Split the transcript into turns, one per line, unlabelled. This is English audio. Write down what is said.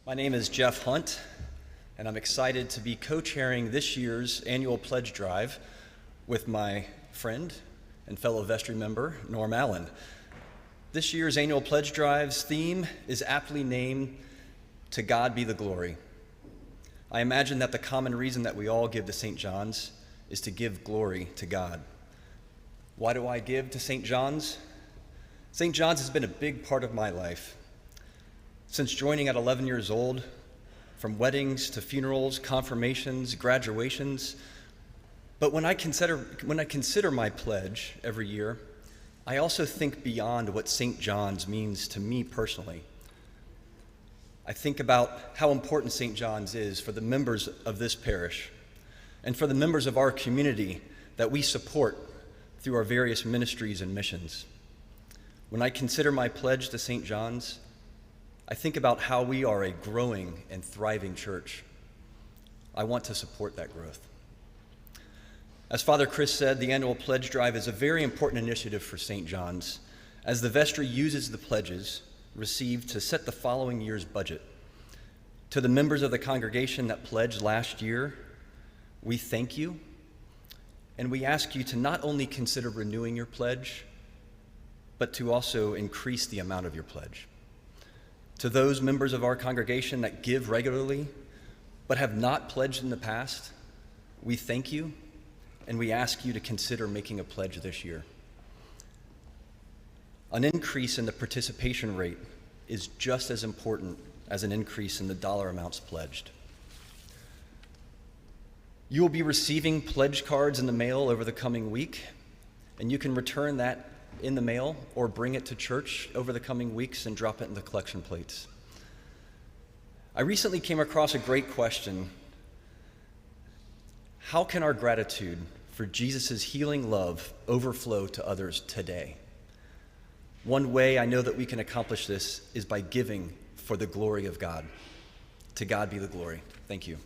My name is Jeff Hunt, and I'm excited to be co-chairing this year's annual pledge drive with my friend and fellow vestry member, Norm Allen. This year's annual pledge drive's theme is aptly named, "To God Be the Glory." I imagine that the common reason that we all give to St. John's is to give glory to God. Why do I give to St. John's? St. John's has been a big part of my life. Since joining at 11 years old, from weddings to funerals, confirmations, graduations. But when I consider my pledge every year, I also think beyond what St. John's means to me personally. I think about how important St. John's is for the members of this parish and for the members of our community that we support through our various ministries and missions. When I consider my pledge to St. John's, I think about how we are a growing and thriving church. I want to support that growth. As Father Chris said, the annual pledge drive is a very important initiative for St. John's, as the vestry uses the pledges received to set the following year's budget. To the members of the congregation that pledged last year, we thank you, and we ask you to not only consider renewing your pledge, but to also increase the amount of your pledge. To those members of our congregation that give regularly but have not pledged in the past, we thank you and we ask you to consider making a pledge this year. An increase in the participation rate is just as important as an increase in the dollar amounts pledged. You will be receiving pledge cards in the mail over the coming week, and you can return that in the mail or bring it to church over the coming weeks and drop it in the collection plates. I recently came across a great question. How can our gratitude for Jesus' healing love overflow to others today? One way I know that we can accomplish this is by giving for the glory of God. To God be the glory. Thank you.